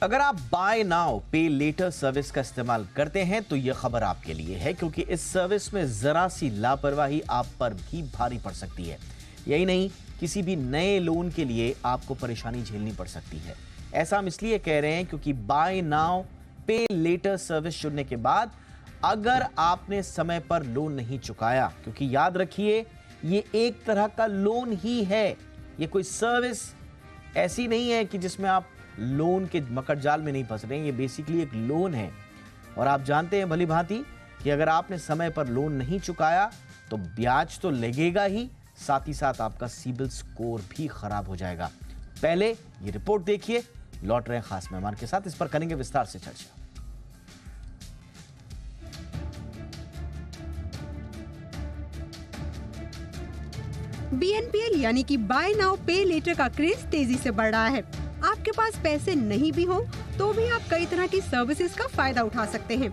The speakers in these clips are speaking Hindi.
अगर आप बाय नाउ पे लेटर सर्विस का इस्तेमाल करते हैं तो यह खबर आपके लिए है, क्योंकि इस सर्विस में जरा सी लापरवाही आप पर भी भारी पड़ सकती है। यही नहीं, किसी भी नए लोन के लिए आपको परेशानी झेलनी पड़ सकती है। ऐसा हम इसलिए कह रहे हैं क्योंकि बाय नाउ पे लेटर सर्विस चुनने के बाद अगर आपने समय पर लोन नहीं चुकाया, क्योंकि याद रखिए ये एक तरह का लोन ही है, ये कोई सर्विस ऐसी नहीं है कि जिसमें आप लोन के मकड़जाल में नहीं फंस रहे हैं। ये बेसिकली एक लोन है और आप जानते हैं भली भांति कि अगर आपने समय पर लोन नहीं चुकाया तो ब्याज तो लगेगा ही, साथ ही साथ आपका सिबिल स्कोर भी खराब हो जाएगा। पहले ये रिपोर्ट देखिए, लौट रहे हैं खास मेहमान के साथ, इस पर करेंगे विस्तार से चर्चा। BNPL यानी कि बाय नाउ पे लेटर का क्रेज तेजी से बढ़ रहा है। आपके पास पैसे नहीं भी हो तो भी आप कई तरह की सर्विसेज का फायदा उठा सकते हैं।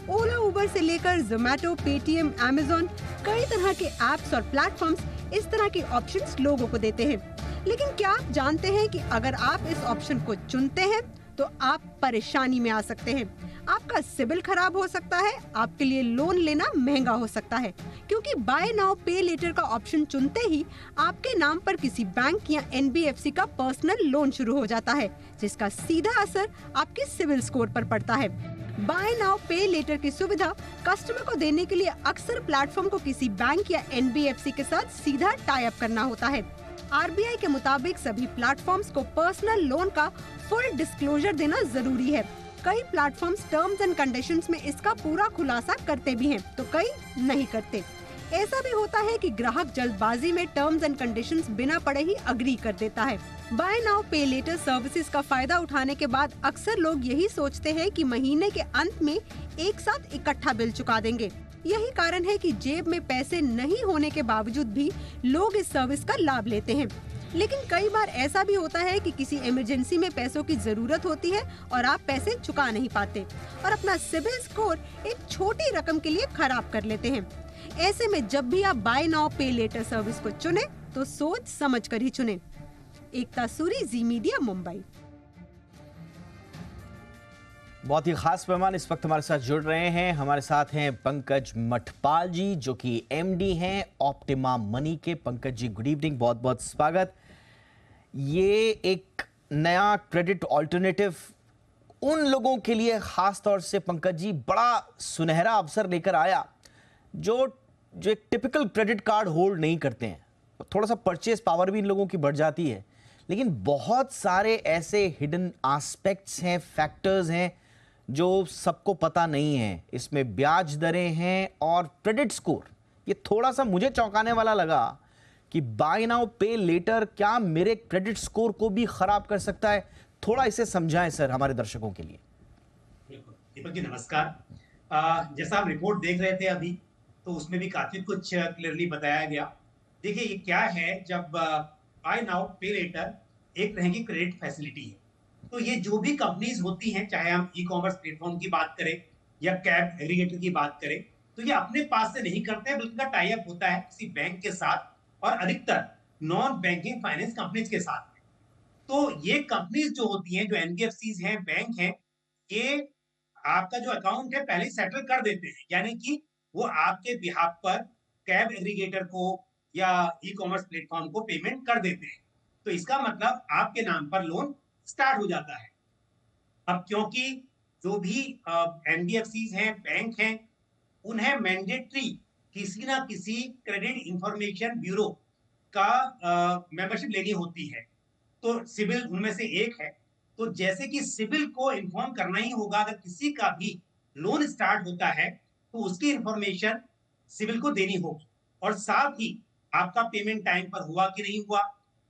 ओला, उबर से लेकर जोमैटो, पेटीएम, अमेज़न, कई तरह के एप्स और प्लेटफॉर्म्स इस तरह के ऑप्शंस लोगों को देते हैं। लेकिन क्या आप जानते हैं कि अगर आप इस ऑप्शन को चुनते हैं तो आप परेशानी में आ सकते हैं। आपका सिबिल खराब हो सकता है, आपके लिए लोन लेना महंगा हो सकता है, क्योंकि बाय नाउ पे लेटर का ऑप्शन चुनते ही आपके नाम पर किसी बैंक या NBFC का पर्सनल लोन शुरू हो जाता है, जिसका सीधा असर आपके सिबिल स्कोर पर पड़ता है। बाय नाउ पे लेटर की सुविधा कस्टमर को देने के लिए अक्सर प्लेटफॉर्म को किसी बैंक या NBFC के साथ सीधा टाई अप करना होता है। RBI के मुताबिक सभी प्लेटफॉर्म्स को पर्सनल लोन का फुल डिस्क्लोजर देना जरूरी है। कई प्लेटफॉर्म्स टर्म्स एंड कंडीशंस में इसका पूरा खुलासा करते भी हैं, तो कई नहीं करते। ऐसा भी होता है कि ग्राहक जल्दबाजी में टर्म्स एंड कंडीशंस बिना पढ़े ही अग्री कर देता है। बाय नाउ पे लेटर सर्विसेज का फायदा उठाने के बाद अक्सर लोग यही सोचते हैं कि महीने के अंत में एक साथ इकट्ठा बिल चुका देंगे। यही कारण है कि जेब में पैसे नहीं होने के बावजूद भी लोग इस सर्विस का लाभ लेते हैं। लेकिन कई बार ऐसा भी होता है कि किसी इमरजेंसी में पैसों की जरूरत होती है और आप पैसे चुका नहीं पाते और अपना सिबिल स्कोर एक छोटी रकम के लिए खराब कर लेते हैं। ऐसे में जब भी आप बाय नाउ पे लेटर सर्विस को चुने तो सोच समझ कर ही चुने। एकता सूरी, जी मीडिया, मुंबई। बहुत ही खास मेहमान इस वक्त हमारे साथ जुड़ रहे हैं। हमारे साथ हैं पंकज मठपाल जी, जो कि MD हैं ऑप्टिमा मनी के। पंकज जी, गुड इवनिंग, बहुत बहुत स्वागत। ये एक नया क्रेडिट ऑल्टरनेटिव उन लोगों के लिए खास तौर से पंकज जी बड़ा सुनहरा अवसर लेकर आया जो एक टिपिकल क्रेडिट कार्ड होल्ड नहीं करते हैं। थोड़ा सा परचेस पावर भी इन लोगों की बढ़ जाती है, लेकिन बहुत सारे ऐसे हिडन एस्पेक्ट्स हैं, फैक्टर्स हैं जो सबको पता नहीं है। इसमें ब्याज दरें हैं और क्रेडिट स्कोर। ये थोड़ा सा मुझे चौंकाने वाला लगा कि बाय नाउ पे लेटर क्या मेरे क्रेडिट स्कोर को भी खराब कर सकता है। थोड़ा इसे समझाएं सर हमारे दर्शकों के लिए। बिल्कुल दीपक जी, नमस्कार। जैसा आप रिपोर्ट देख रहे थे अभी, तो उसमें भी काफी कुछ क्लियरली बताया गया। देखिए ये क्या है, जब बाय नाउ पे लेटर एक तरह की क्रेडिट फैसिलिटी है, तो ये जो भी कंपनीज होती हैं, चाहे हम ई-कॉमर्स प्लेटफॉर्म की बात करें या कैब एग्रीगेटर की बात करें, तो ये अपने पास से नहीं करते हैं, बल्कि का टाई अप होता है किसी बैंक के साथ और अधिकतर नॉन बैंकिंग फाइनेंस कंपनीज के साथ। तो ये कंपनीज जो होती हैं, जो NBFCs हैं, बैंक हैं, ये आपका जो अकाउंट है पहले ही सेटल कर देते हैं, यानी कि वो आपके बिहाफ पर कैब एग्रीगेटर को या ई-कॉमर्स प्लेटफॉर्म को पेमेंट कर देते हैं। तो इसका मतलब आपके नाम पर लोन स्टार्ट हो जाता है। अब क्योंकि जो भी NBFCs हैं, बैंक हैं, उन्हें मैंडेटरी किसी ना किसी क्रेडिट इंफॉर्मेशन ब्यूरो का मेंबरशिप लेनी होती है। तो सिबिल उनमें से एक है। तो जैसे कि सिबिल को इन्फॉर्म करना ही होगा, अगर किसी का भी लोन स्टार्ट होता है तो उसकी इंफॉर्मेशन सिबिल को देनी होगी, और साथ ही आपका पेमेंट टाइम पर हुआ कि नहीं हुआ,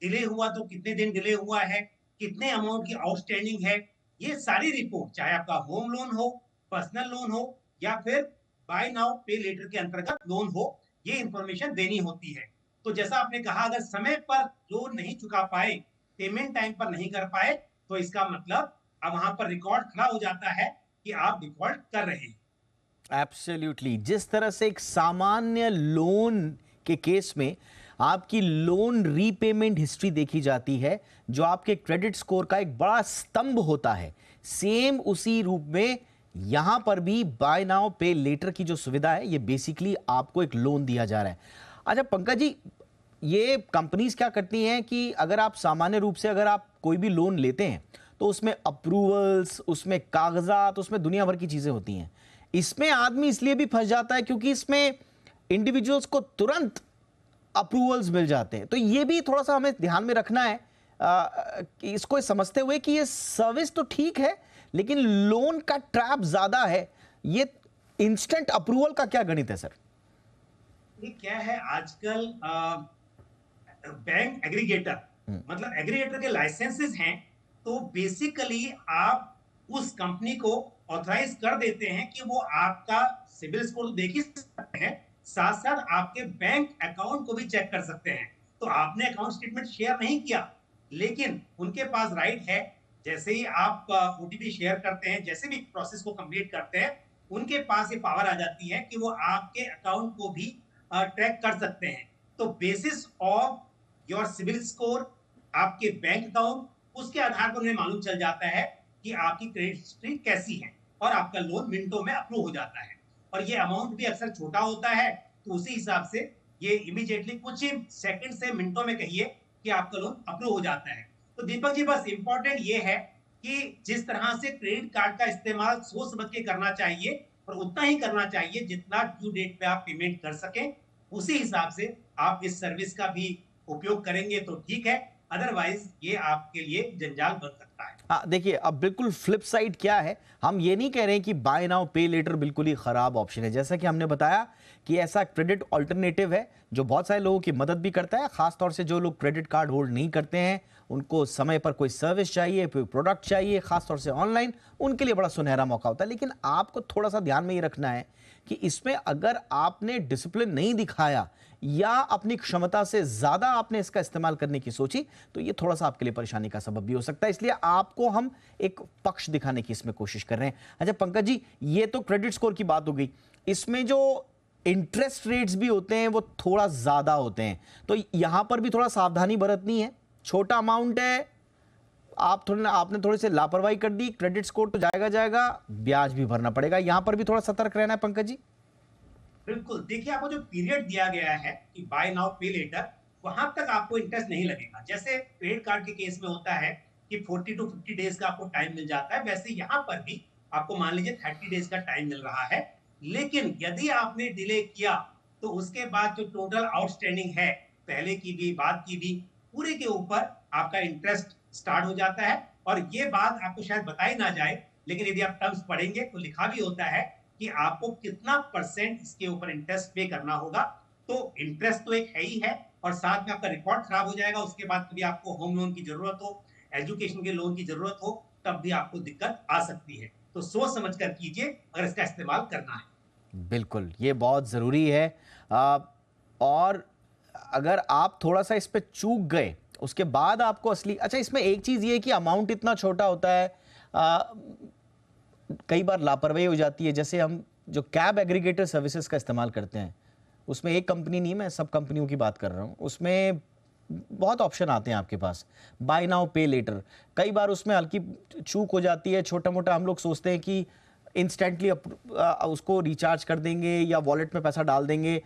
डिले हुआ तो कितने दिन डिले हुआ है, कितने अमाउंट की आउटस्टैंडिंग है, ये सारी रिपोर्ट, चाहे आपका होम लोन हो, पर्सनल लोन हो या फिर बाय नाउ पे लेटर के अंतर्गत लोन हो, ये इंफॉर्मेशन देनी होती है। तो जैसा आपने कहा, अगर समय पर लोन नहीं चुका पाए, पेमेंट टाइम पर नहीं कर पाए, तो इसका मतलब अब वहां पर रिकॉर्ड खड़ा हो जाता है कि आप डिफॉल्ट कर रहे हैं। एब्सोल्युटली। जिस तरह से एक सामान्य लोन के केस में आपकी लोन रीपेमेंट हिस्ट्री देखी जाती है, जो आपके क्रेडिट स्कोर का एक बड़ा स्तंभ होता है। सेम उसी रूप में यहां पर भी बाय नाउ पे लेटर की जो सुविधा है, ये बेसिकली आपको एक लोन दिया जा रहा है। अच्छा पंकज जी, ये कंपनीज क्या करती हैं कि अगर आप सामान्य रूप से अगर आप कोई भी लोन लेते हैं तो उसमें अप्रूवल्स, उसमें कागजात, उसमें दुनिया भर की चीजें होती हैं। इसमें आदमी इसलिए भी फंस जाता है क्योंकि इसमें इंडिविजुअल्स को तुरंत अप्रूवल्स मिल जाते हैं। तो ये भी थोड़ा सा हमें ध्यान में रखना है कि इसको समझते हुए कि ये सर्विस तो ठीक है लेकिन लोन का ट्रैप ज्यादा है। ये इंस्टेंट अप्रूवल का क्या गणित है सर? ये क्या है आजकल बैंक एग्रीगेटर, मतलब एग्रीगेटर के लाइसेंसेस हैं, तो बेसिकली आप उस कंपनी को ऑथराइज कर देते हैं कि वो आपका सिविल स्कोर तो देख ही सकते हैं, साथ साथ आपके बैंक अकाउंट को भी चेक कर सकते हैं। तो आपने अकाउंट स्टेटमेंट शेयर नहीं किया, लेकिन उनके पास राइट है, जैसे ही आप ओटीपी शेयर करते हैं, जैसे भी प्रोसेस को कंप्लीट करते हैं, उनके पास ये पावर आ जाती है कि वो आपके अकाउंट को भी ट्रैक कर सकते हैं। तो basis of your CIBIL score, आपके बैंक अकाउंट, उसके आधार पर उन्हें मालूम चल जाता है कि आपकी क्रेडिट हिस्ट्री कैसी है और आपका लोन मिनटों में अप्रूव हो जाता है। और ये अमाउंट भी अक्सर छोटा होता है, तो उसी हिसाब से ये इमीडिएटली कुछ ही सेकंड से मिनटों में कहिए कि आपका लोन अप्रूव हो जाता है। तो दीपक जी, बस इंपॉर्टेंट ये है कि जिस तरह से क्रेडिट कार्ड का इस्तेमाल सोच समझ के करना चाहिए और उतना ही करना चाहिए जितना ड्यू डेट पे आप पेमेंट कर सकें। उसी हिसाब से आप इस सर्विस का भी उपयोग करेंगे तो ठीक है, अदरवाइज ये आपके लिए जंजाल बन सकता है। हाँ देखिए, अब बिल्कुल फ्लिप साइड क्या है, हम ये नहीं कह रहे हैं कि बाय नाउ पे लेटर बिल्कुल ही खराब ऑप्शन है। जैसा कि हमने बताया कि ऐसा क्रेडिट ऑल्टरनेटिव है जो बहुत सारे लोगों की मदद भी करता है, खासतौर से जो लोग क्रेडिट कार्ड होल्ड नहीं करते हैं, उनको समय पर कोई सर्विस चाहिए, कोई प्रोडक्ट चाहिए, खासतौर से ऑनलाइन, उनके लिए बड़ा सुनहरा मौका होता है। लेकिन आपको थोड़ा सा ध्यान में ये रखना है कि इसमें अगर आपने डिसिप्लिन नहीं दिखाया या अपनी क्षमता से ज्यादा आपने इसका इस्तेमाल करने की सोची, तो ये थोड़ा सा आपके लिए परेशानी का सबब भी हो सकता है। इसलिए आपको हम एक पक्ष दिखाने की इसमें कोशिश कर रहे हैं। अच्छा पंकज जी, ये तो क्रेडिट स्कोर की बात हो गई, इसमें जो इंटरेस्ट रेट्स भी होते हैं वो थोड़ा ज्यादा होते हैं, तो यहां पर भी थोड़ा सावधानी बरतनी है। छोटा अमाउंट है, आपने थोड़ी सी लापरवाही कर दी, क्रेडिट स्कोर तो जाएगा, ब्याज भी भरना पड़ेगा। यहां पर भी थोड़ा सतर्क रहना है पंकज जी। बिल्कुल, देखिए आपको जो पीरियड दिया गया है कि बाय नाउ पे लेटर, वहां तक आपको इंटरेस्ट नहीं लगेगा। जैसे क्रेडिट कार्ड के केस में होता है कि 40 टू 50 डेज का आपको टाइम मिल जाता है, वैसे यहाँ पर भी आपको मान लीजिए 30 डेज का टाइम मिल रहा है। लेकिन यदि आपने डिले किया तो उसके बाद जो टोटल आउटस्टैंडिंग है, पहले की भी बाद की भी, पूरे के ऊपर आपका इंटरेस्ट स्टार्ट हो जाता है। और ये बात आपको शायद बताई ना जाए, लेकिन यदि आप टर्म्स पढ़ेंगे तो लिखा भी होता है कि आपको कितना परसेंट इसके ऊपर इंटरेस्ट पे करना होगा। तो इंटरेस्ट तो एक है ही है, और साथ में आपका रिकॉर्ड खराब हो जाएगा। उसके बाद कभी आपको होम लोन की जरूरत हो, एजुकेशन के लोन की जरूरत हो, तब भी आपको दिक्कत आ सकती है। तो सोच समझ कर कीजिए अगर इसका इस्तेमाल करना है। बिल्कुल, ये बहुत जरूरी है। और अगर आप थोड़ा सा इस पे चूक गए, उसके बाद आपको असली, अच्छा इसमें एक चीज ये है कि अमाउंट इतना छोटा होता है, कई बार लापरवाही हो जाती है। जैसे हम जो कैब एग्रीगेटर सर्विसेज का इस्तेमाल करते हैं, उसमें एक कंपनी नहीं, मैं सब कंपनियों की बात कर रहा हूँ, उसमें बहुत ऑप्शन आते हैं आपके पास, बाय नाउ पे लेटर। कई बार उसमें हल्की चूक हो जाती है, छोटा मोटा, हम लोग सोचते हैं कि इंस्टेंटली उसको रिचार्ज कर देंगे या वॉलेट में पैसा डाल देंगे,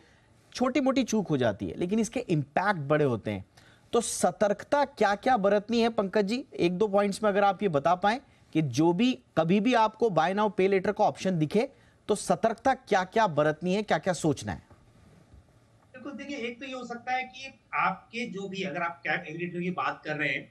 छोटी मोटी चूक हो जाती है, लेकिन इसके इम्पैक्ट बड़े होते हैं। तो सतर्कता क्या क्या बरतनी है पंकज जी, एक दो पॉइंट्स में अगर आप ये बता पाएं कि जो भी कभी भी आपको बाय नाउ पे लेटर का ऑप्शन दिखे तो सतर्कता क्या क्या बरतनी है, क्या क्या सोचना है? बिल्कुल, देखिए एक तो ये हो सकता है कि आपके जो भी, अगर आप कैब एग्रीगेटर की बात कर रहे हैं,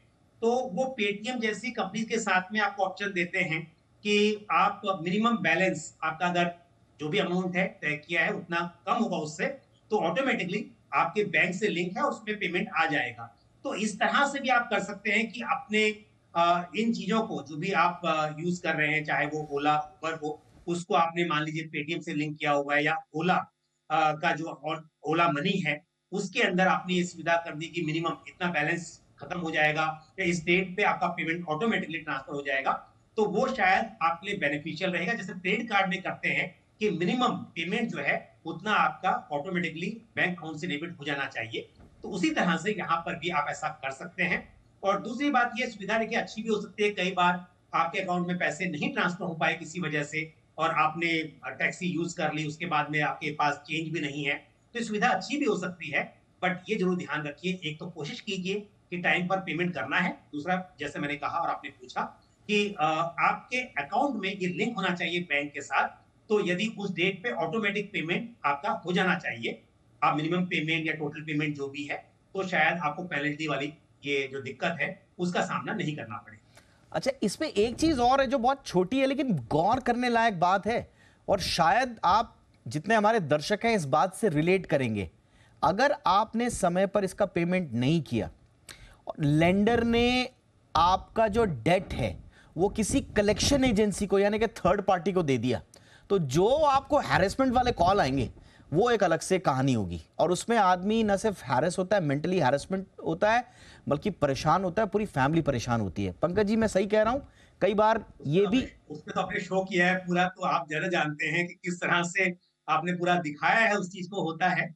तो वो पेटीएम जैसी कंपनी के साथ में आपको ऑप्शन देते हैं कि आप मिनिमम बैलेंस आपका अगर जो भी अमाउंट है तय किया है उतना कम होगा उससे, तो ऑटोमेटिकली आपके बैंक से लिंक है, उसमें पेमेंट आ जाएगा। तो इस तरह से भी आप कर सकते हैं कि अपने इन चीजों को जो भी आप यूज कर रहे हैं, चाहे वो ओला उबर हो, उसको आपने मान लीजिए पेटीएम से लिंक किया हुआ है, या ओला का जो और ओला मनी है उसके अंदर आपने ये सुविधा कर दी कि मिनिमम इतना बैलेंस खत्म हो जाएगा या इस डेट पे आपका पेमेंट ऑटोमेटिकली ट्रांसफर हो जाएगा। तो वो शायद आपके लिए बेनिफिशियल रहेगा, जैसे क्रेडिट कार्ड में करते हैं कि मिनिमम पेमेंट जो है उतना आपका ऑटोमेटिकली बैंक अकाउंट से डेबिट हो जाना चाहिए। तो उसी तरह से यहाँ पर भी आप ऐसा कर सकते हैं। और दूसरी बात ये सुविधा देखिए अच्छी भी हो सकती है, कई बार आपके अकाउंट में पैसे नहीं ट्रांसफर हो पाए किसी वजह से और आपने टैक्सी यूज कर ली, उसके बाद में आपके पास चेंज भी नहीं है, तो ये सुविधा अच्छी भी हो सकती है। बट ये जरूर ध्यान रखिए, एक तो कोशिश कीजिए कि टाइम पर पेमेंट करना है, दूसरा जैसे मैंने कहा और आपने पूछा कि आपके अकाउंट में ये लिंक होना चाहिए बैंक के साथ, तो यदि उस डेट पे ऑटोमेटिक पेमेंट आपका हो जाना चाहिए, आप मिनिमम पेमेंट या टोटल पेमेंट जो भी है, तो शायद आपको पेनल्टी वाली ये जो दिक्कत है उसका सामना नहीं करना पड़े। अच्छा, इसमें एक चीज और है जो बहुत छोटी है लेकिन गौर करने लायक बात है, और शायद आप जितने हमारे दर्शक हैं इस बात से रिलेट करेंगे। अगर आपने समय पर इसका पेमेंट नहीं किया और लेंडर ने आपका जो डेट है वो किसी कलेक्शन एजेंसी को यानी कि थर्ड पार्टी को दे दिया, तो जो आपको हैरेसमेंट वाले कॉल आएंगे वो एक अलग से कहानी होगी। और उसमें आदमी न सिर्फ हैरेस होता है, मेंटली हैरेसमेंट होता है, बल्कि परेशान होता है, पूरी फैमिली परेशान होती है। पंकज जी, मैं सही कह रहा हूं? कई बार ये भी उसमें तो आपने शो किया है पूरा, तो आप ज्यादा जानते हैं कि किस तरह से आपने पूरा दिखाया है उस चीज को होता है।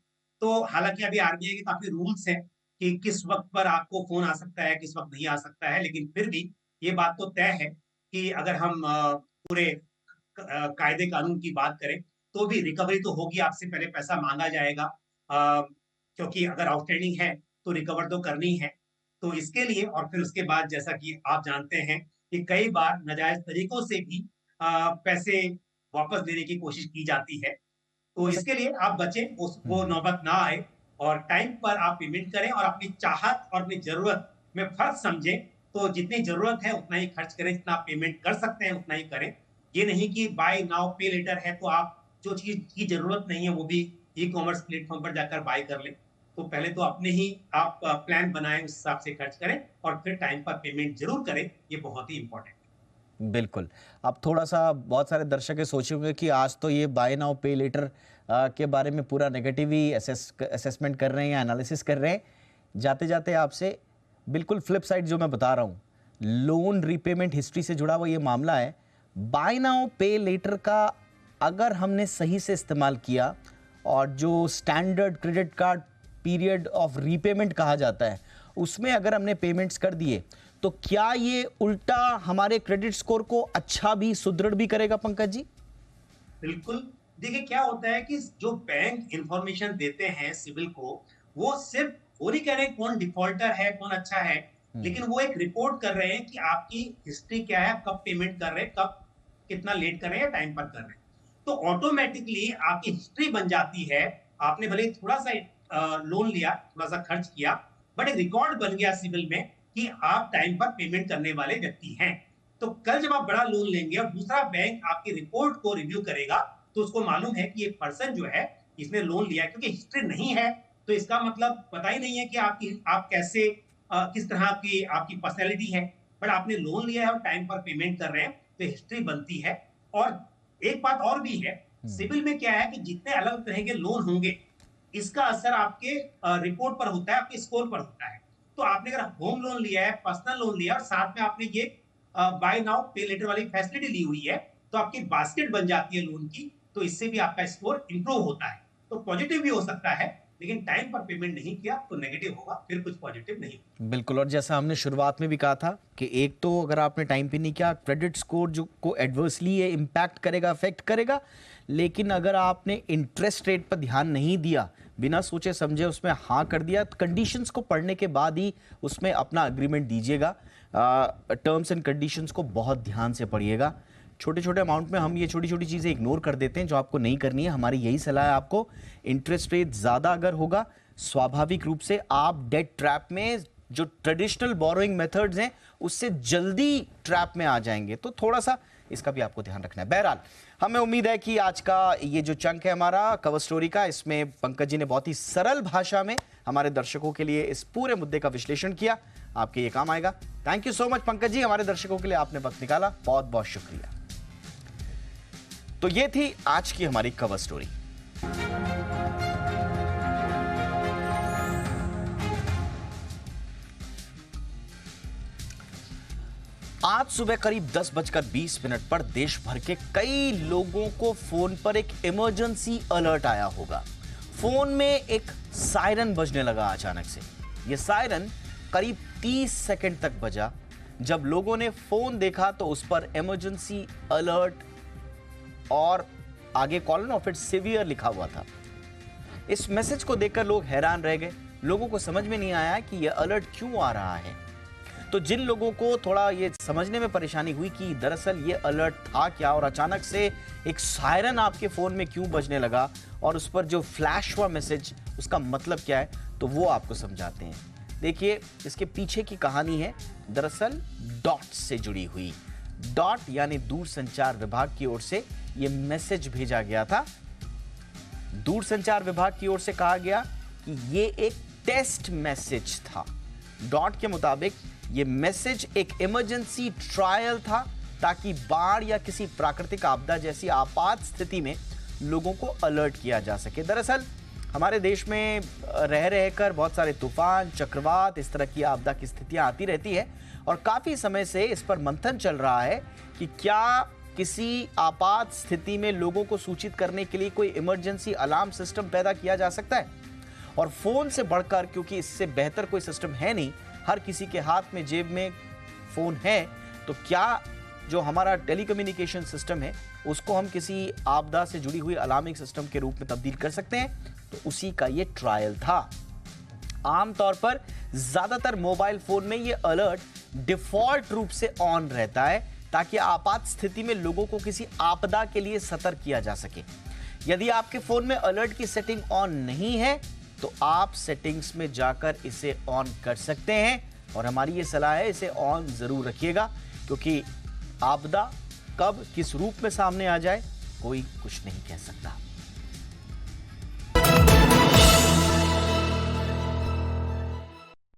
तो हालांकि अभी आरबीआई के काफी रूल्स हैं कि किस वक्त पर आपको फोन आ सकता है, किस वक्त नहीं आ सकता है, लेकिन फिर भी ये बात तो तय है कि अगर हम पूरे कायदे कानून की बात करें तो भी रिकवरी तो होगी, आपसे पहले पैसा मांगा जाएगा, क्योंकि अगर आउटस्टैंडिंग है तो रिकवर तो करनी है। तो इसके लिए और फिर उसके बाद जैसा कि आप जानते हैं कि कई बार नाजायज तरीकों से भी पैसे वापस लेने की कोशिश की जाती है। तो इसके लिए आप बचें, वो नौबत ना आए और टाइम पर आप पेमेंट करें और अपनी चाहत और अपनी जरूरत में फर्क समझें। तो जितनी जरूरत है उतना ही खर्च करें, जितना आप पेमेंट कर सकते हैं उतना ही करें। ये नहीं कि बाय नाउ पे लेटर है तो आप जो चीज की जरूरत नहीं है वो भी ई कॉमर्स प्लेटफॉर्म पर जाकर बाय कर लें। तो पहले तो अपने ही आप प्लान बनाएं, उस हिसाब से खर्च करें और फिर टाइम पर पेमेंट जरूर करें, ये बहुत ही इंपॉर्टेंट है। बिल्कुल। अब थोड़ा सा बहुत सारे दर्शक सोचेंगे कि आज तो ये बाय नाउ पे लेटर के बारे में पूरा नेगेटिव ही असेसमेंट कर रहे हैं या एनालिसिस कर रहे हैं। जाते जाते आपसे बिल्कुल फ्लिप साइड जो मैं बता रहा हूँ, लोन रीपेमेंट हिस्ट्री से जुड़ा हुआ ये मामला है। बाय नाउ पे लेटर का अगर हमने सही से इस्तेमाल किया और जो standard credit card period of repayment कहा जाता है उसमें अगर हमने पेमेंट्स कर दिए, तो क्या ये उल्टा हमारे क्रेडिट स्कोर को अच्छा भी सुदृढ़ भी करेगा पंकज जी? बिल्कुल। देखिए क्या होता है कि जो बैंक इंफॉर्मेशन देते हैं सिविल को, वो सिर्फ वो नहीं कह रहे कौन डिफॉल्टर है कौन अच्छा है, लेकिन वो एक रिपोर्ट कर रहे हैं कि आपकी हिस्ट्री क्या है, कब पेमेंट कर रहे हैं, कब कितना लेट कर रहे हैं, टाइम पर कर रहे हैं। तो ऑटोमेटिकली आपकी हिस्ट्री बन जाती है। आपने भले थोड़ा सा लोन लिया, थोड़ा सा खर्च किया, बट एक रिकॉर्ड बन गया सिविल में कि आप टाइम पर पेमेंट करने वाले व्यक्ति हैं। तो कल जब आप बड़ा लोन लेंगे और दूसरा बैंक आपकी रिपोर्ट को रिव्यू करेगा तो उसको मालूम है कि ये पर्सन जो है इसने लोन लिया है, क्योंकि हिस्ट्री नहीं है तो इसका मतलब पता ही नहीं है कि आप कैसे किस तरह की आपकी पर्सनैलिटी है। बट आपने लोन लिया है और टाइम पर पेमेंट कर रहे हैं तो हिस्ट्री बनती है। और एक बात और भी है, सिविल में क्या है कि जितने अलग तरह के लोन होंगे इसका असर आपके रिपोर्ट पर होता है, आपके स्कोर पर होता है। तो आपने अगर होम लोन लिया है, पर्सनल लोन लिया और साथ में आपने ये बाय नाउ पे लेटर वाली फैसिलिटी ली हुई है, तो आपकी बास्केट बन जाती है लोन की, तो इससे भी आपका स्कोर इंप्रूव होता है। तो पॉजिटिव भी हो सकता है, लेकिन टाइम पर पेमेंट नहीं किया तो नेगेटिव होगा, फिर कुछ पॉजिटिव नहीं। बिल्कुल। और जैसा हमने शुरुआत में भी कहा था कि एक तो अगर आपने टाइम पे नहीं किया, क्रेडिट स्कोर जो को एडवर्सली ये इम्पैक्ट करेगा, अफेक्ट करेगा। लेकिन अगर आपने इंटरेस्ट रेट पर ध्यान नहीं दिया, बिना सोचे समझे उसमें हाँ कर दिया, तो कंडीशंस को पढ़ने के बाद ही उसमें अपना अग्रीमेंट दीजिएगा। टर्म्स एंड कंडीशंस को बहुत ध्यान से पढ़िएगा। छोटे छोटे अमाउंट में हम ये छोटी छोटी चीज़ें इग्नोर कर देते हैं जो आपको नहीं करनी है। हमारी यही सलाह है आपको। इंटरेस्ट रेट ज़्यादा अगर होगा, स्वाभाविक रूप से आप डेट ट्रैप में, जो ट्रेडिशनल बोरोइंग मेथड्स हैं उससे जल्दी ट्रैप में आ जाएंगे। तो थोड़ा सा इसका भी आपको ध्यान रखना है। बहरहाल, हमें उम्मीद है कि आज का ये जो चंक है हमारा कवर स्टोरी का, इसमें पंकज जी ने बहुत ही सरल भाषा में हमारे दर्शकों के लिए इस पूरे मुद्दे का विश्लेषण किया। आपके ये काम आएगा। Thank you so much Pankaj ji, हमारे दर्शकों के लिए आपने वक्त निकाला, बहुत बहुत शुक्रिया। तो ये थी आज की हमारी कवर स्टोरी। आज सुबह करीब 10:20 पर देश भर के कई लोगों को फोन पर एक इमरजेंसी अलर्ट आया होगा। फोन में एक सायरन बजने लगा अचानक से। यह सायरन करीब 30 सेकंड तक बजा। जब लोगों ने फोन देखा तो उस पर इमरजेंसी अलर्ट और आगे कॉलन ऑफ इट सीवियर लिखा हुआ था। इस मैसेज को देखकर लोग हैरान रह गए। लोगों को समझ में नहीं आया कि यह अलर्ट क्यों आ रहा है। तो जिन लोगों को थोड़ा ये समझने में परेशानी हुई कि दरअसल ये अलर्ट था क्या और अचानक से एक सायरन आपके फोन में क्यों बजने लगा और उस पर जो फ्लैश हुआ मैसेज उसका मतलब क्या है, तो वो आपको समझाते हैं। देखिए, इसके पीछे की कहानी है दरअसल डॉट से जुड़ी हुई। डॉट यानी दूरसंचार विभाग की ओर से ये मैसेज भेजा गया था। दूरसंचार विभाग की ओर से कहा गया कि ये एक टेस्ट मैसेज था। डॉट के मुताबिक ये मैसेज एक इमरजेंसी ट्रायल था ताकि बाढ़ या किसी प्राकृतिक आपदा जैसी आपात स्थिति में लोगों को अलर्ट किया जा सके। दरअसल हमारे देश में रह रहकर बहुत सारे तूफान, चक्रवात, इस तरह की आपदा की स्थितियां आती रहती है और काफी समय से इस पर मंथन चल रहा है कि क्या किसी आपात स्थिति में लोगों को सूचित करने के लिए कोई इमरजेंसी अलार्म सिस्टम पैदा किया जा सकता है। और फोन से बढ़कर, क्योंकि इससे बेहतर कोई सिस्टम है नहीं, हर किसी के हाथ में जेब में फोन है, तो क्या जो हमारा टेलीकम्युनिकेशन सिस्टम है उसको हम किसी आपदा से जुड़ी हुई अलार्मिंग सिस्टम के रूप में तब्दील कर सकते हैं? तो उसी का ये ट्रायल था। आमतौर पर ज्यादातर मोबाइल फोन में ये अलर्ट डिफॉल्ट रूप से ऑन रहता है ताकि आपात स्थिति में लोगों को किसी आपदा के लिए सतर्क किया जा सके। यदि आपके फोन में अलर्ट की सेटिंग ऑन नहीं है तो आप सेटिंग्स में जाकर इसे ऑन कर सकते हैं और हमारी ये सलाह है इसे ऑन जरूर रखिएगा, क्योंकि आपदा कब किस रूप में सामने आ जाए कोई कुछ नहीं कह सकता।